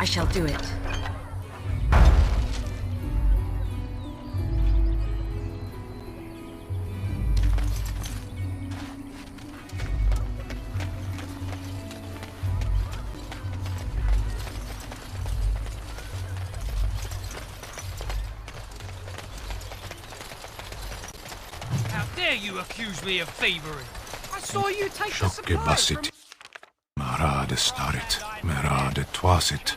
I shall do it. How dare you accuse me of thievery? I saw you take the Shokke supplies from... basit. Marade starit. Merade twasit.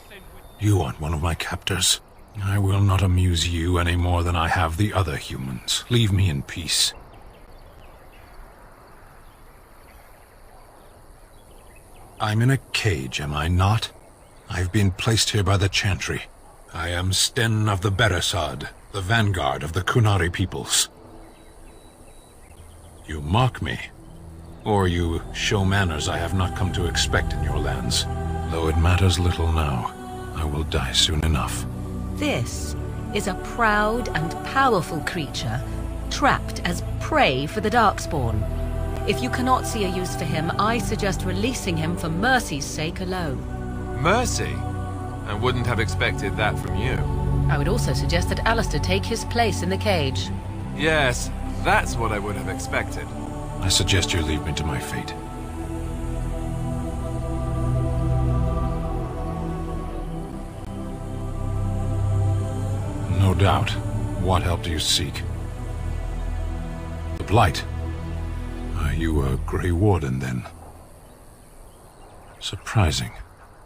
You aren't one of my captors. I will not amuse you any more than I have the other humans. Leave me in peace. I'm in a cage, am I not? I've been placed here by the Chantry. I am Sten of the Beresad, the vanguard of the Qunari peoples. You mock me, or you show manners I have not come to expect in your lands. Though it matters little now, I will die soon enough. This is a proud and powerful creature, trapped as prey for the Darkspawn. If you cannot see a use for him, I suggest releasing him for Mercy's sake alone. Mercy? I wouldn't have expected that from you. I would also suggest that Alistair take his place in the cage. Yes, that's what I would have expected. I suggest you leave me to my fate. No doubt. What help do you seek? The Blight. Are you a Grey Warden, then? Surprising.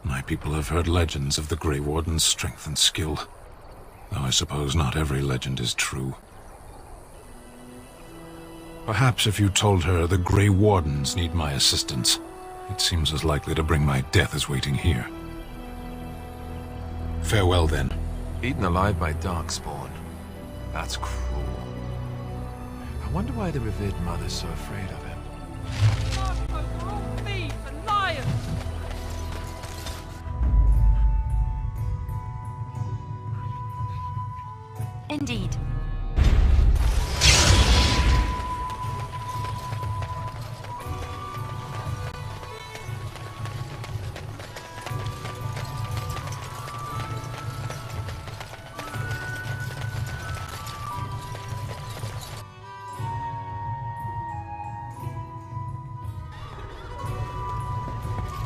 My people have heard legends of the Grey Warden's strength and skill. Though I suppose not every legend is true. Perhaps if you told her the Grey Wardens need my assistance, it seems as likely to bring my death as waiting here. Farewell, then. Eaten alive by Darkspawn. That's cruel. I wonder why the revered mother's so afraid of him. We're all thieves and liars! Indeed.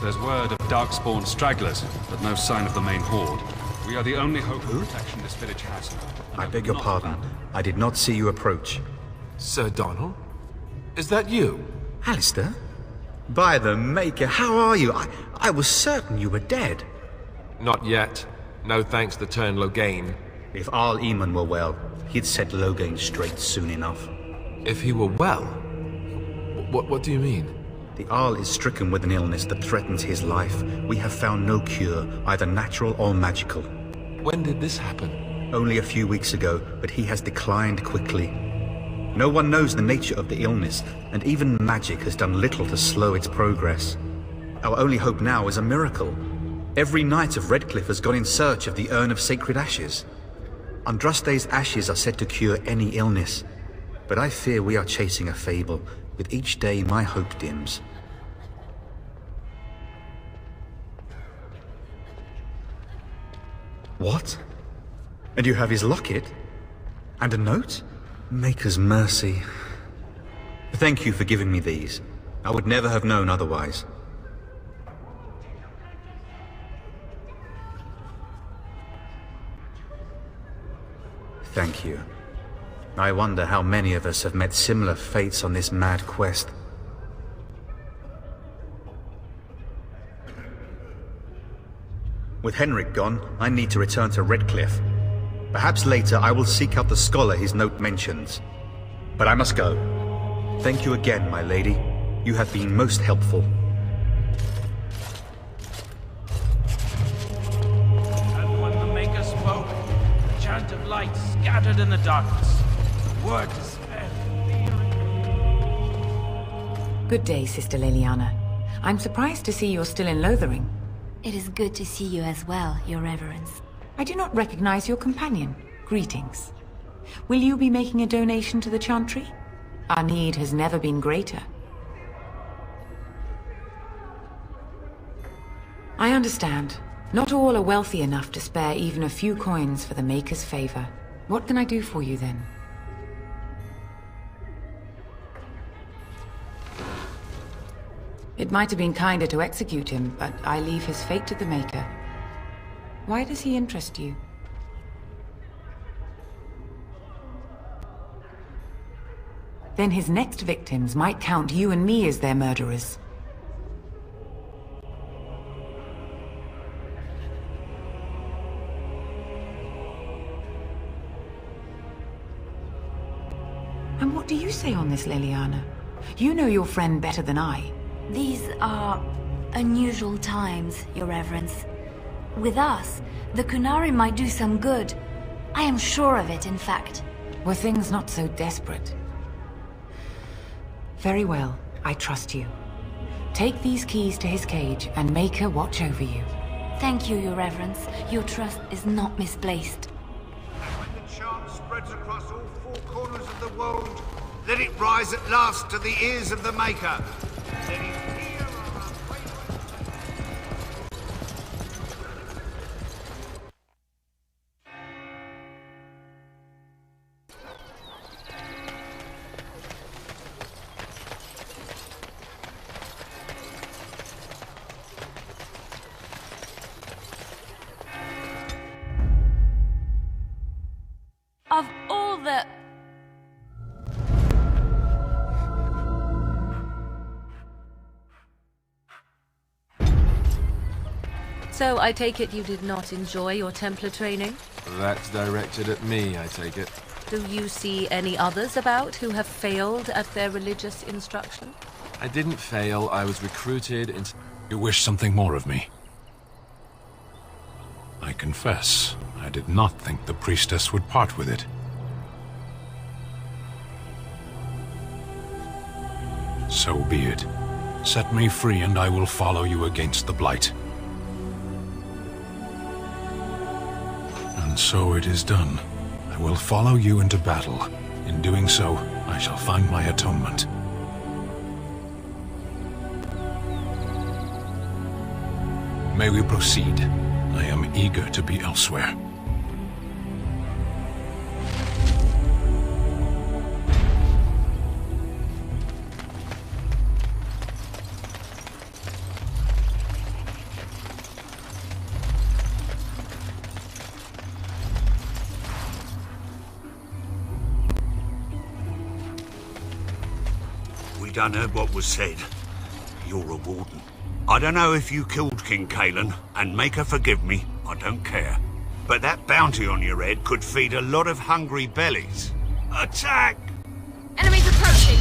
There's word of Darkspawn stragglers, but no sign of the main horde. We are the only hope of protection this village has. I beg your pardon. I did not see you approach. Sir Donald? Is that you? Alistair? By the Maker, how are you? I was certain you were dead. Not yet. No thanks to Turn Loghain. If Arl Eamon were well, he'd set Loghain straight soon enough. If he were well? What do you mean? The Arl is stricken with an illness that threatens his life. We have found no cure, either natural or magical. When did this happen? Only a few weeks ago, but he has declined quickly. No one knows the nature of the illness, and even magic has done little to slow its progress. Our only hope now is a miracle. Every knight of Redcliffe has gone in search of the Urn of Sacred Ashes. Andraste's ashes are said to cure any illness, but I fear we are chasing a fable. With each day, my hope dims. What? And you have his locket? And a note? Maker's mercy. Thank you for giving me these. I would never have known otherwise. Thank you. I wonder how many of us have met similar fates on this mad quest. With Henrik gone, I need to return to Redcliffe. Perhaps later I will seek out the scholar his note mentions. But I must go. Thank you again, my lady. You have been most helpful. And when the Maker spoke, a chant of light scattered in the darkness. Word despair. Good day, Sister Leliana. I'm surprised to see you're still in Lothering. It is good to see you as well, Your Reverence. I do not recognize your companion. Greetings. Will you be making a donation to the Chantry? Our need has never been greater. I understand. Not all are wealthy enough to spare even a few coins for the Maker's favor. What can I do for you then? It might have been kinder to execute him, but I leave his fate to the Maker. Why does he interest you? Then his next victims might count you and me as their murderers. And what do you say on this, Leliana? You know your friend better than I. These are unusual times, Your Reverence. With us, the Qunari might do some good. I am sure of it, in fact. Were things not so desperate? Very well, I trust you. Take these keys to his cage and make her watch over you. Thank you, Your Reverence. Your trust is not misplaced. When the chant spreads across all four corners of the world, let it rise at last to the ears of the Maker. Let him hear our unwavering... Of all the... So I take it you did not enjoy your Templar training? That's directed at me, I take it. Do you see any others about who have failed at their religious instruction? I didn't fail, I was recruited and... You wish something more of me? I confess, I did not think the priestess would part with it. So be it. Set me free and I will follow you against the Blight. And so it is done. I will follow you into battle. In doing so, I shall find my atonement. May we proceed? I am eager to be elsewhere. We done heard what was said. You're a warden. I don't know if you killed King Cailan, and make her forgive me, I don't care. But that bounty on your head could feed a lot of hungry bellies. Attack! Enemies approaching!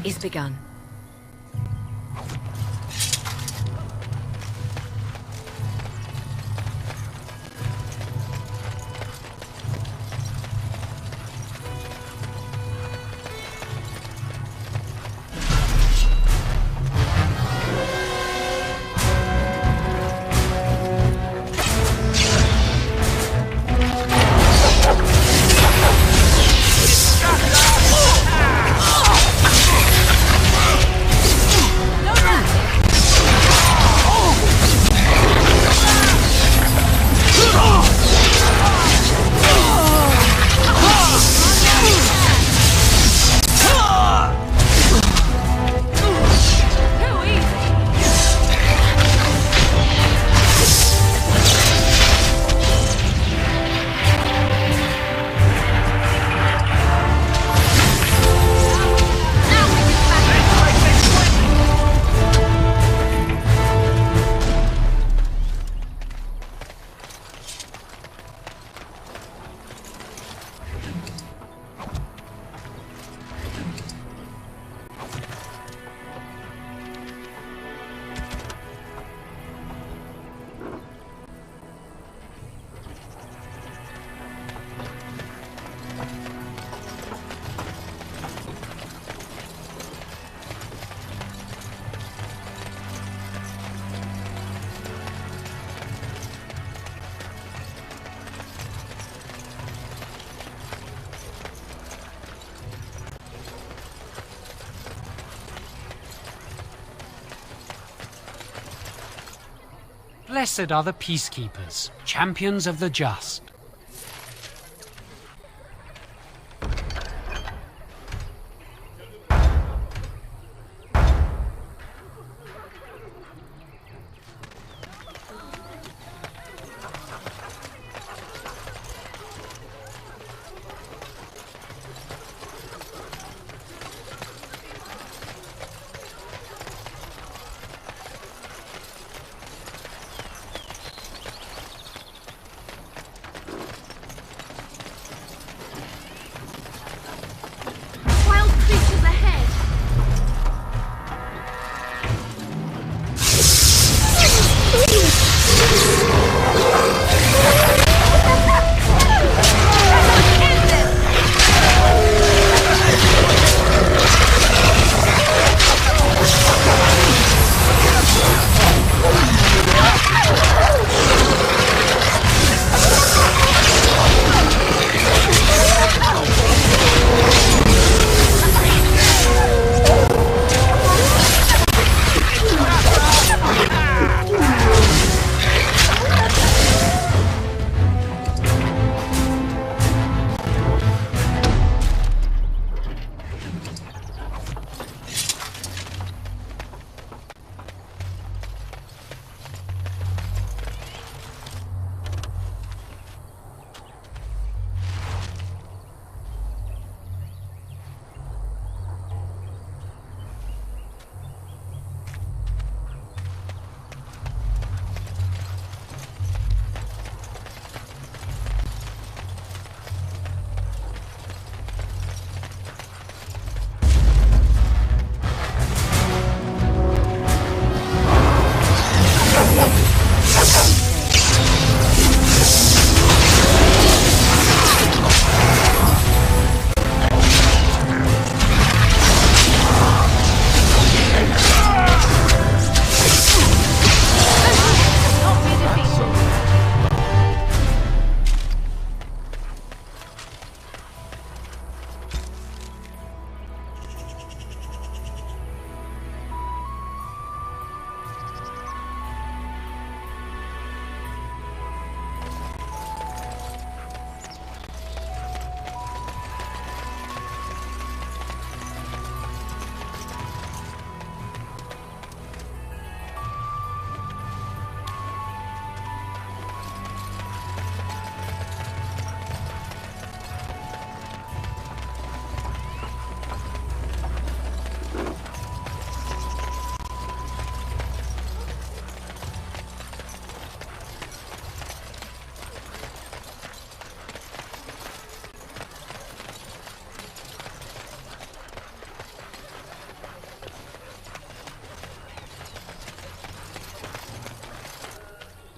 is begun. Blessed are the peacekeepers, champions of the just.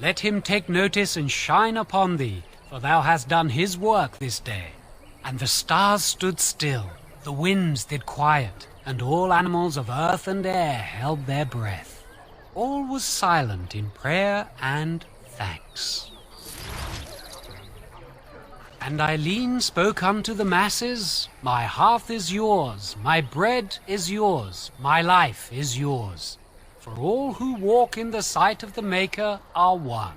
Let him take notice and shine upon thee, for thou hast done his work this day. And the stars stood still, the winds did quiet, and all animals of earth and air held their breath. All was silent in prayer and thanks. And Eileen spoke unto the masses, My hearth is yours, my bread is yours, my life is yours. For all who walk in the sight of the Maker are one.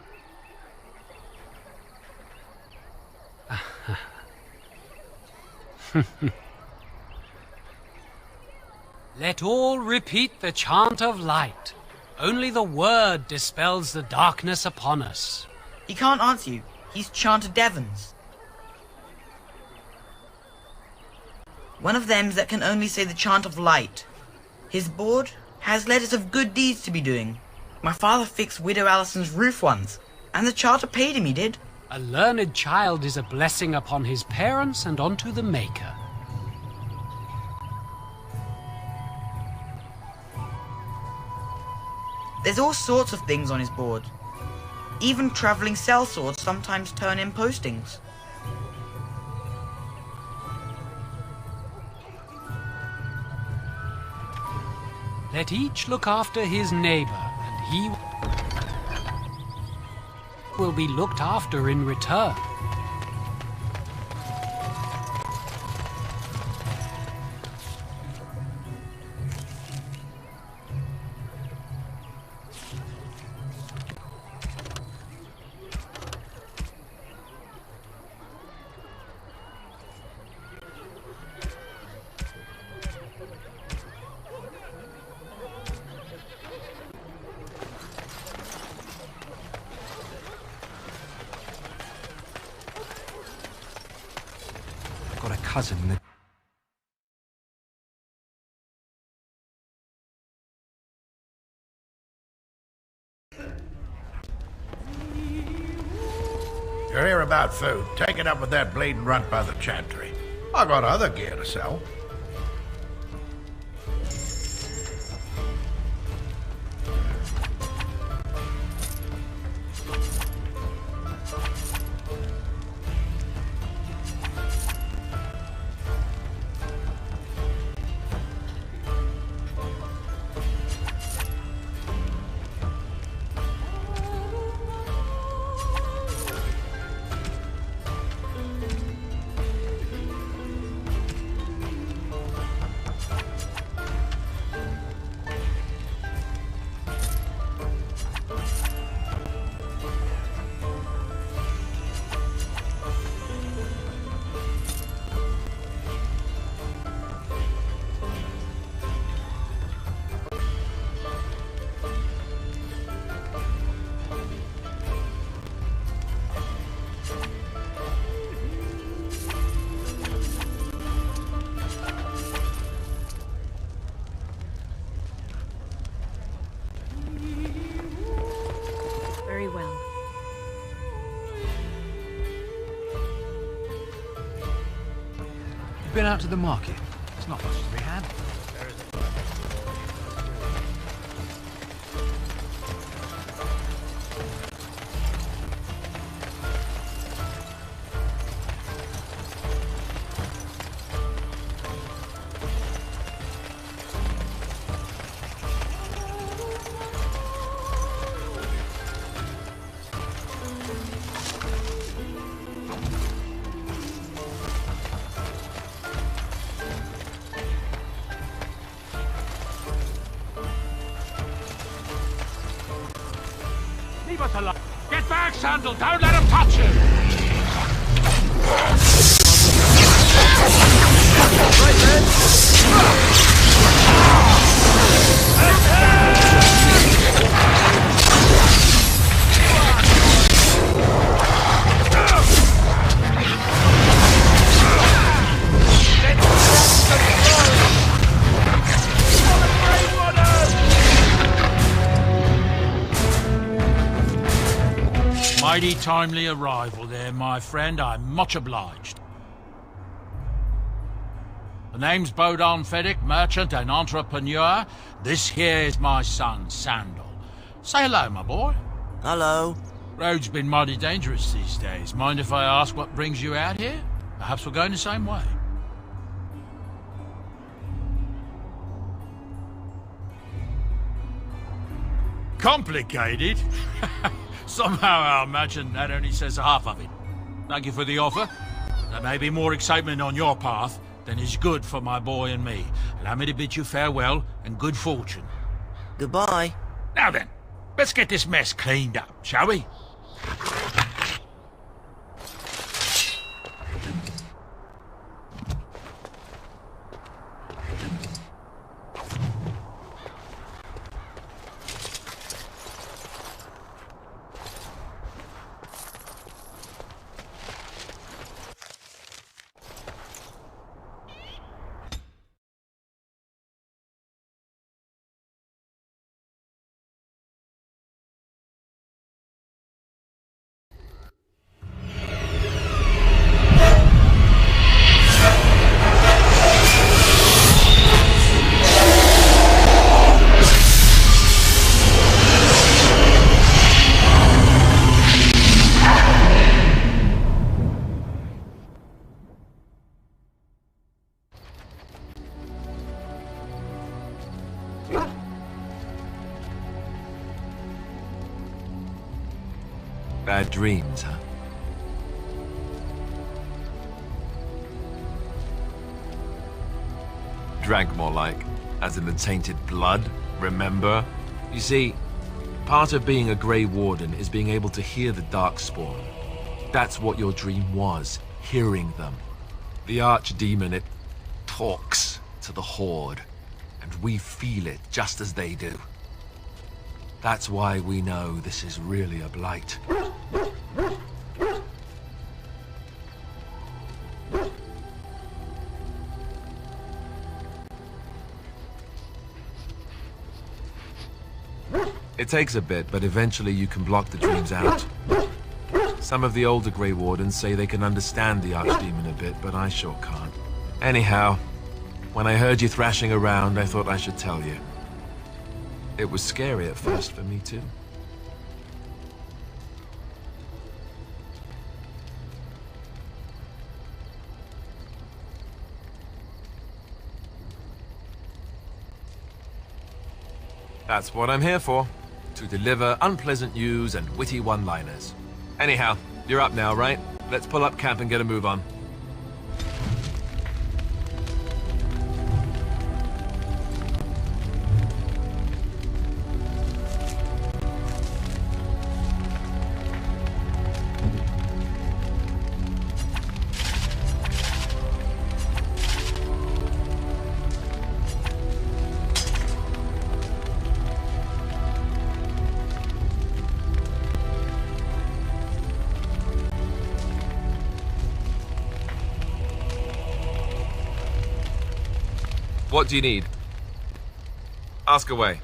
Let all repeat the chant of light. Only the word dispels the darkness upon us. He can't answer you. He's chanted Devons. One of them's that can only say the chant of light. His board has letters of good deeds to be doing. My father fixed Widow Allison's roof once, and the charter paid him, he did. A learned child is a blessing upon his parents and unto the Maker. There's all sorts of things on his board. Even travelling sellswords sometimes turn in postings. Let each look after his neighbor, and he will be looked after in return. Got a cousin that... You're here about food. Take it up with that bleeding runt by the chantry. I got other gear to sell. Very well. You've been out to the market. There's not much to be had. Leave us alone. Get back, Sandal. Don't let him touch you. Mighty timely arrival there, my friend. I'm much obliged. The name's Bodon Feddick, merchant and entrepreneur. This here is my son, Sandal. Say hello, my boy. Hello. Road's been mighty dangerous these days. Mind if I ask what brings you out here? Perhaps we're going the same way. Complicated? Somehow I imagine that only says half of it. Thank you for the offer. There may be more excitement on your path than is good for my boy and me. Allow me to bid you farewell and good fortune. Goodbye. Now then, let's get this mess cleaned up, shall we? Bad dreams, huh? Drank more like, as in the tainted blood, remember? You see, part of being a Grey Warden is being able to hear the Darkspawn. That's what your dream was, hearing them. The Archdemon, it talks to the Horde, and we feel it just as they do. That's why we know this is really a blight. It takes a bit, but eventually you can block the dreams out. Some of the older Grey Wardens say they can understand the Archdemon a bit, but I sure can't. Anyhow, when I heard you thrashing around, I thought I should tell you. It was scary at first for me too. That's what I'm here for. To deliver unpleasant news and witty one-liners. Anyhow, you're up now, right? Let's pull up camp and get a move on. What do you need? Ask away.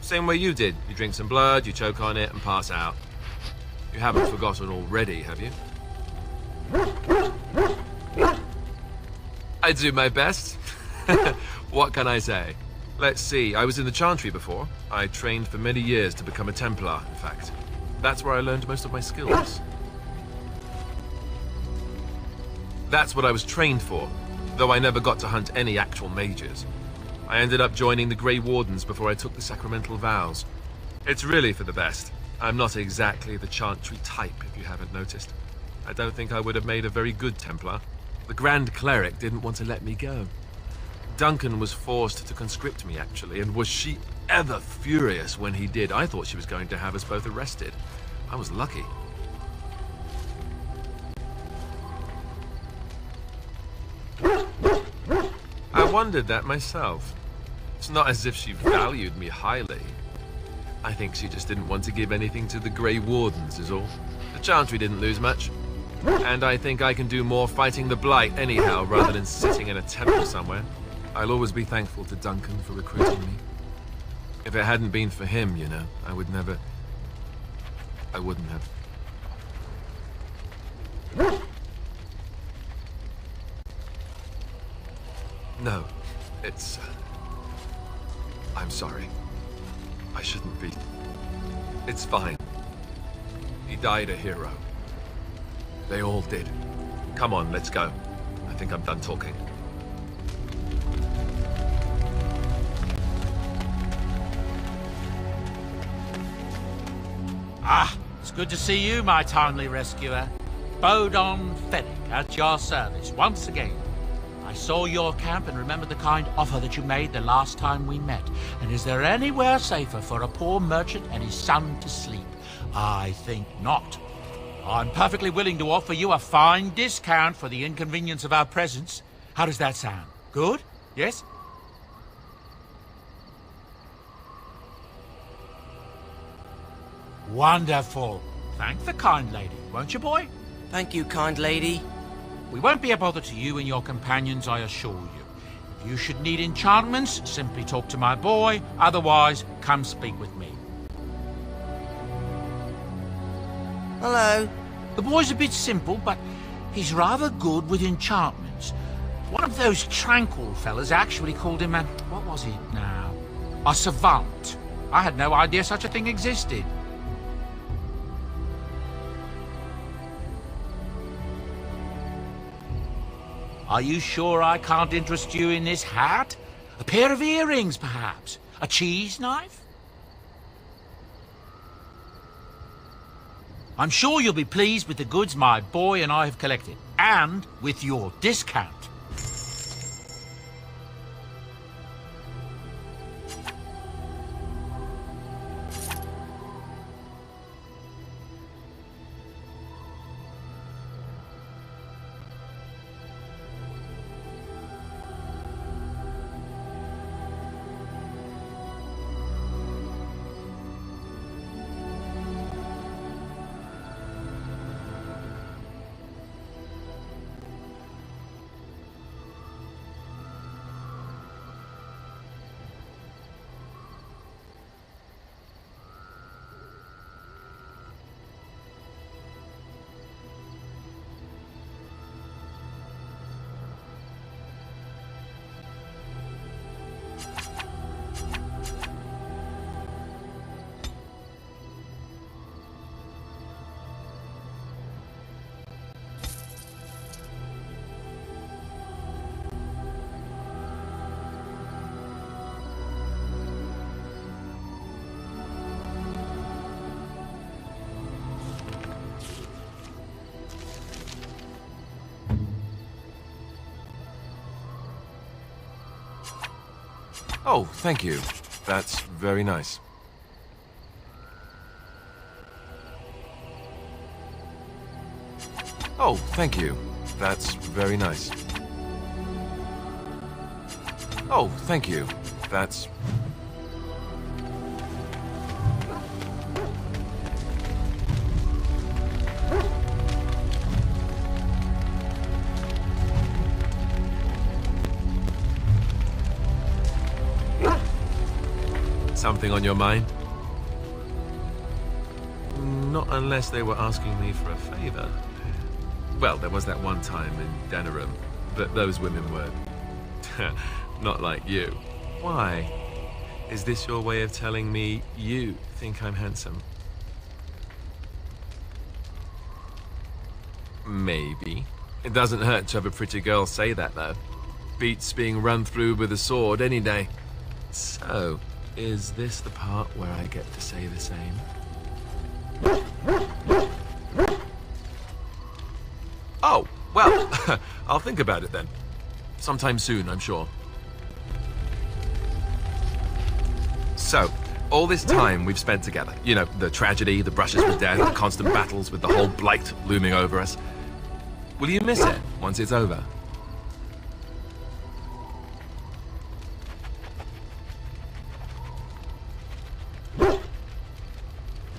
Same way you did. You drink some blood, you choke on it, and pass out. You haven't forgotten already, have you? I do my best. What can I say? Let's see, I was in the Chantry before. I trained for many years to become a Templar, in fact. That's where I learned most of my skills. That's what I was trained for, though I never got to hunt any actual mages. I ended up joining the Grey Wardens before I took the sacramental vows. It's really for the best. I'm not exactly the Chantry type, if you haven't noticed. I don't think I would have made a very good Templar. The Grand Cleric didn't want to let me go. Duncan was forced to conscript me, actually, and was she ever furious when he did. I thought she was going to have us both arrested. I was lucky. I wondered that myself. It's not as if she valued me highly. I think she just didn't want to give anything to the Grey Wardens is all. The Chantry didn't lose much. And I think I can do more fighting the Blight anyhow, rather than sitting in a temple somewhere. I'll always be thankful to Duncan for recruiting me. If it hadn't been for him, you know, I wouldn't have. No. It's... I'm sorry. I shouldn't be. It's fine. He died a hero. They all did. Come on, let's go. I think I'm done talking. Ah, it's good to see you, my timely rescuer. Bodon Fennick, at your service, once again. I saw your camp and remember the kind offer that you made the last time we met. And is there anywhere safer for a poor merchant and his son to sleep? I think not. I'm perfectly willing to offer you a fine discount for the inconvenience of our presence. How does that sound? Good? Yes? Wonderful. Thank the kind lady, won't you, boy? Thank you, kind lady. We won't be a bother to you and your companions, I assure you. If you should need enchantments, simply talk to my boy. Otherwise, come speak with me. Hello. The boy's a bit simple, but he's rather good with enchantments. One of those tranquil fellas actually called him a... what was it now? A savant. I had no idea such a thing existed. Are you sure I can't interest you in this hat? A pair of earrings, perhaps? A cheese knife? I'm sure you'll be pleased with the goods my boy and I have collected, and with your discount. Oh, thank you. That's very nice. Oh, thank you. That's very nice. Oh, thank you. That's... Something on your mind? Not unless they were asking me for a favor. Well, there was that one time in Denerim, but those women were... not like you. Why? Is this your way of telling me you think I'm handsome? Maybe. It doesn't hurt to have a pretty girl say that, though. Beats being run through with a sword any day. So... is this the part where I get to say the same? Oh, well, I'll think about it then. Sometime soon, I'm sure. So, all this time we've spent together, you know, the tragedy, the brushes with death, the constant battles with the whole blight looming over us. Will you miss it once it's over?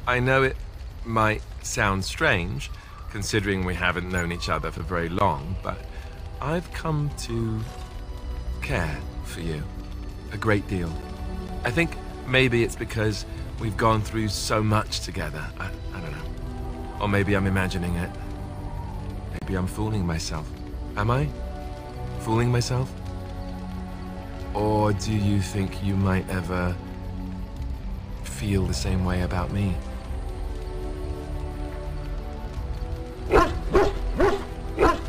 I know it might sound strange, considering we haven't known each other for very long, but I've come to care for you a great deal. I think maybe it's because we've gone through so much together. I don't know. Or maybe I'm imagining it. Maybe I'm fooling myself. Am I? Fooling myself? Or do you think you might ever feel the same way about me?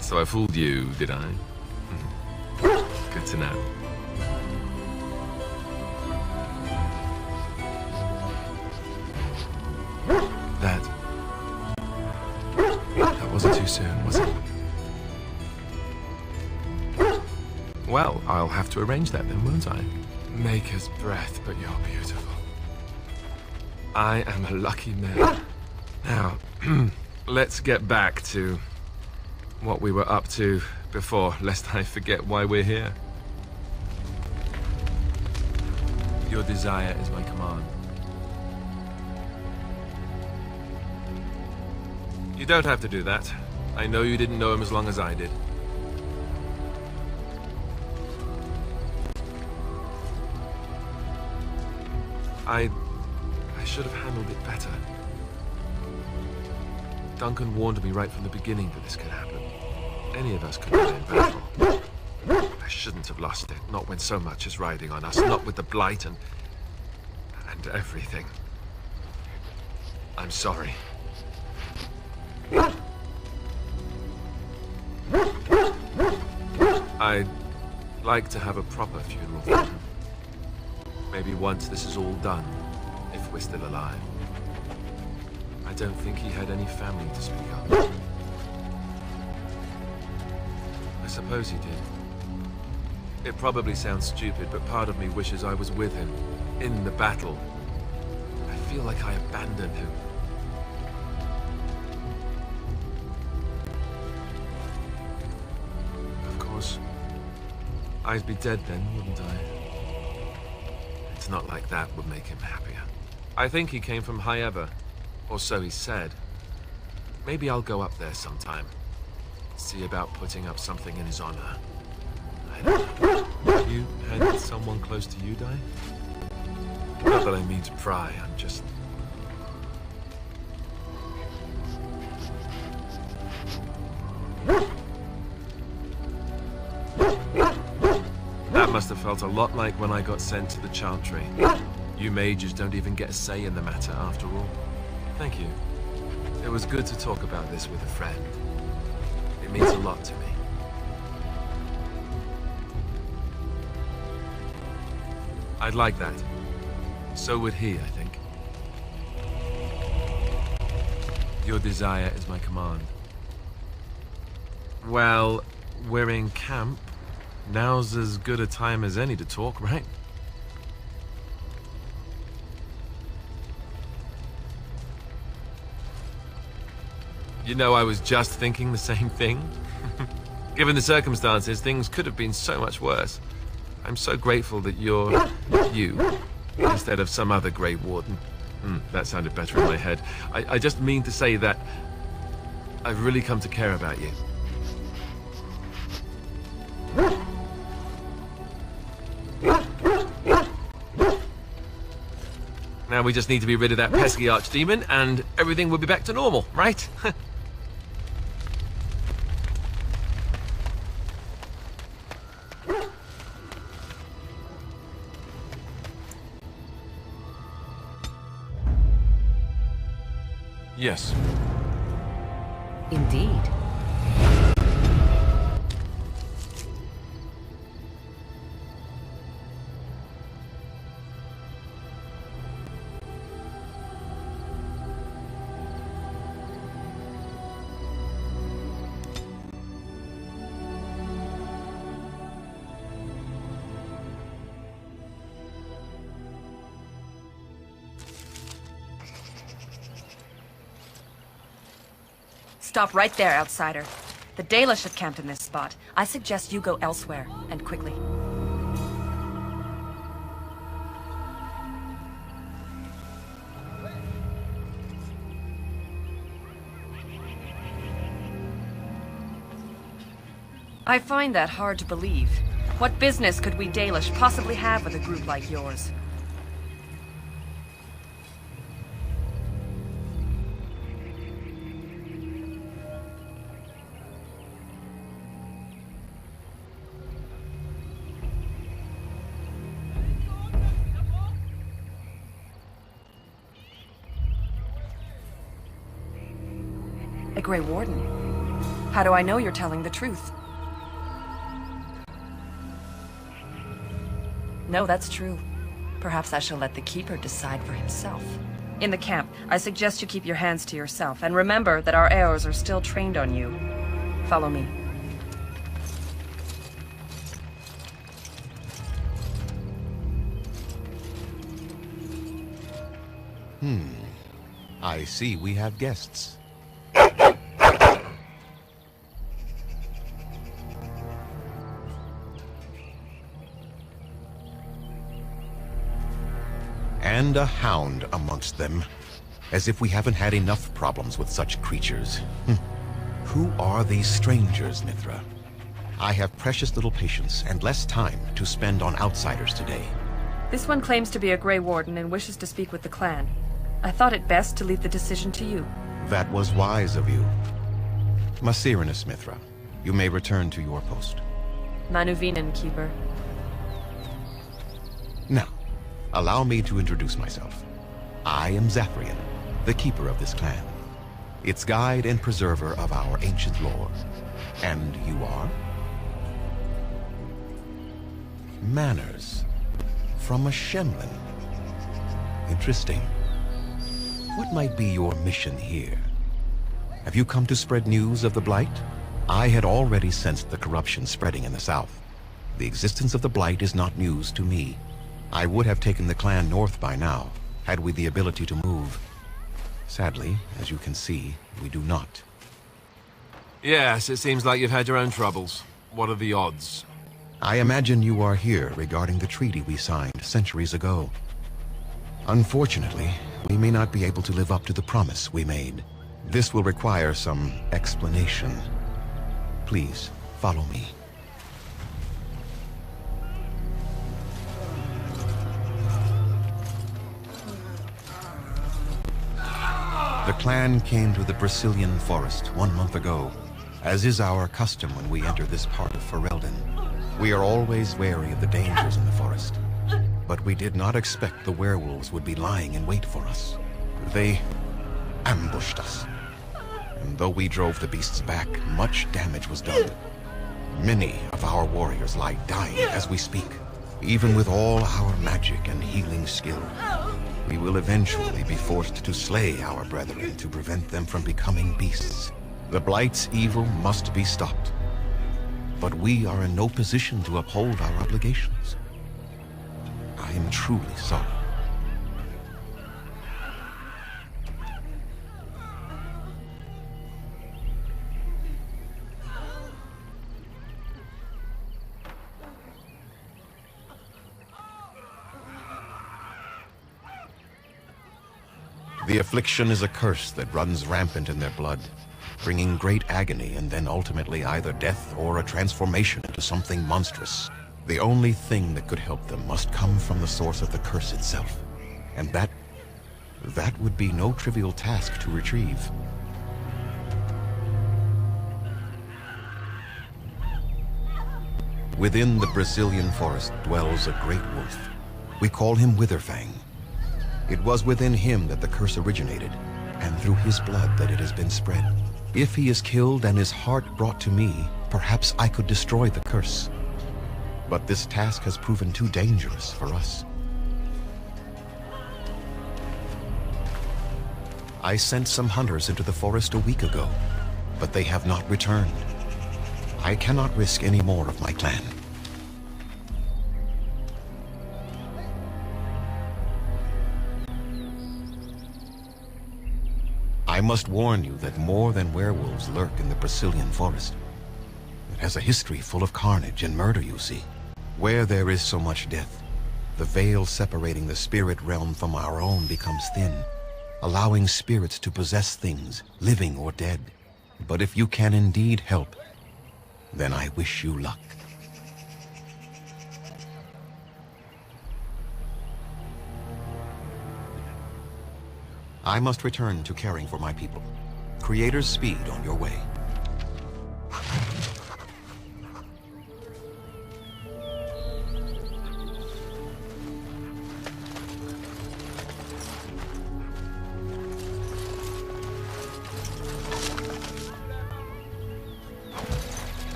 So I fooled you, did I? Good to know. That wasn't too soon, was it? Well, I'll have to arrange that then, won't I? Maker's breath, but you're beautiful. I am a lucky man. Now, let's get back to what we were up to before, lest I forget why we're here. Your desire is my command. You don't have to do that. I know you didn't know him as long as I did. I should have handled it better. Duncan warned me right from the beginning that this could happen. Any of us could die in battle. I shouldn't have lost it, not when so much is riding on us, not with the Blight and everything. I'm sorry. I'd like to have a proper funeral for him. Maybe once this is all done, if we're still alive. I don't think he had any family to speak of. I suppose he did. It probably sounds stupid, but part of me wishes I was with him, in the battle. I feel like I abandoned him. Of course, I'd be dead then, wouldn't I? It's not like that would make him happier. I think he came from High Ever, or so he said. Maybe I'll go up there sometime. See about putting up something in his honor. I don't know. Have you had someone close to you die? Not that I mean to pry, I'm just... That must have felt a lot like when I got sent to the Chantry. You mages don't even get a say in the matter, after all. Thank you. It was good to talk about this with a friend. It means a lot to me. I'd like that. So would he, I think. Your desire is my command. Well, we're in camp. Now's as good a time as any to talk, right? You know, I was just thinking the same thing. Given the circumstances, things could have been so much worse. I'm so grateful that you're you, instead of some other Grey Warden. That sounded better in my head. I just mean to say that I've really come to care about you. Now we just need to be rid of that pesky archdemon, and everything will be back to normal, right? Yes. Indeed. Stop right there, outsider. The Dalish have camped in this spot. I suggest you go elsewhere, and quickly. I find that hard to believe. What business could we Dalish possibly have with a group like yours? Grey Warden. How do I know you're telling the truth? No, that's true. Perhaps I shall let the Keeper decide for himself. In the camp, I suggest you keep your hands to yourself, and remember that our Eos are still trained on you. Follow me. I see we have guests. And a hound amongst them. As if we haven't had enough problems with such creatures. Who are these strangers, Mithra? I have precious little patience and less time to spend on outsiders today. This one claims to be a Grey Warden and wishes to speak with the clan. I thought it best to leave the decision to you. That was wise of you. Masirinus, Mithra, you may return to your post. Manuvinen, Keeper. Now, allow me to introduce myself. I am Zathrian, the keeper of this clan. Its guide and preserver of our ancient lore. And you are? Manners. From a Shemlin. Interesting. What might be your mission here? Have you come to spread news of the Blight? I had already sensed the corruption spreading in the south. The existence of the Blight is not news to me. I would have taken the clan north by now, had we the ability to move. Sadly, as you can see, we do not. Yes, it seems like you've had your own troubles. What are the odds? I imagine you are here regarding the treaty we signed centuries ago. Unfortunately, we may not be able to live up to the promise we made. This will require some explanation. Please, follow me. The clan came to the Brisilian forest 1 month ago, as is our custom when we enter this part of Ferelden. We are always wary of the dangers in the forest, but we did not expect the werewolves would be lying in wait for us. They ambushed us, and though we drove the beasts back, much damage was done. Many of our warriors lie dying as we speak. Even with all our magic and healing skill, we will eventually be forced to slay our brethren to prevent them from becoming beasts. The Blight's evil must be stopped, but we are in no position to uphold our obligations. I am truly sorry. The affliction is a curse that runs rampant in their blood, bringing great agony and then ultimately either death or a transformation into something monstrous. The only thing that could help them must come from the source of the curse itself. And that would be no trivial task to retrieve. Within the Brisilian forest dwells a great wolf. We call him Witherfang. It was within him that the curse originated, and through his blood that it has been spread. If he is killed and his heart brought to me, perhaps I could destroy the curse. But this task has proven too dangerous for us. I sent some hunters into the forest a week ago, but they have not returned. I cannot risk any more of my clan. I must warn you that more than werewolves lurk in the Brisilian forest. It has a history full of carnage and murder, you see. Where there is so much death, the veil separating the spirit realm from our own becomes thin, allowing spirits to possess things, living or dead. But if you can indeed help, then I wish you luck. I must return to caring for my people. Creator's speed on your way.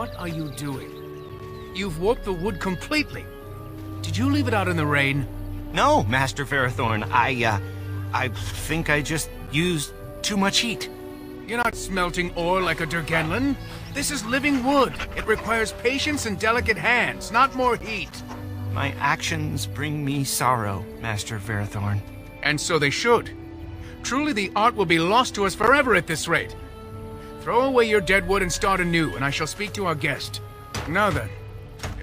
What are you doing? You've warped the wood completely. Did you leave it out in the rain? No, Master Ferrothorn. I think I just used too much heat. You're not smelting ore like a Durgenlan. This is living wood. It requires patience and delicate hands, not more heat. My actions bring me sorrow, Master Ferrothorn. And so they should. Truly the art will be lost to us forever at this rate. Throw away your dead wood and start anew, and I shall speak to our guest. Now then,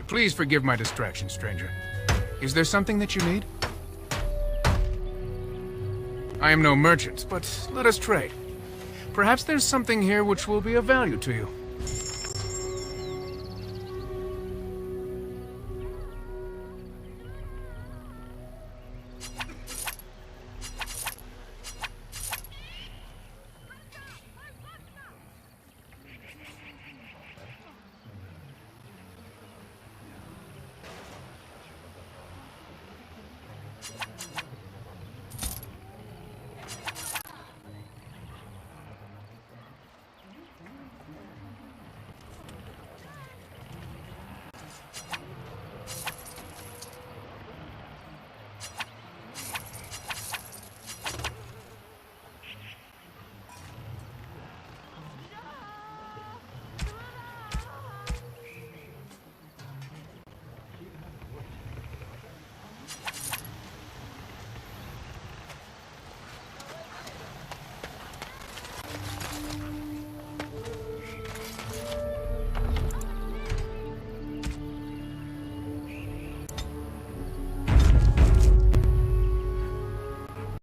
please forgive my distraction, stranger. Is there something that you need? I am no merchant, but let us trade. Perhaps there's something here which will be of value to you.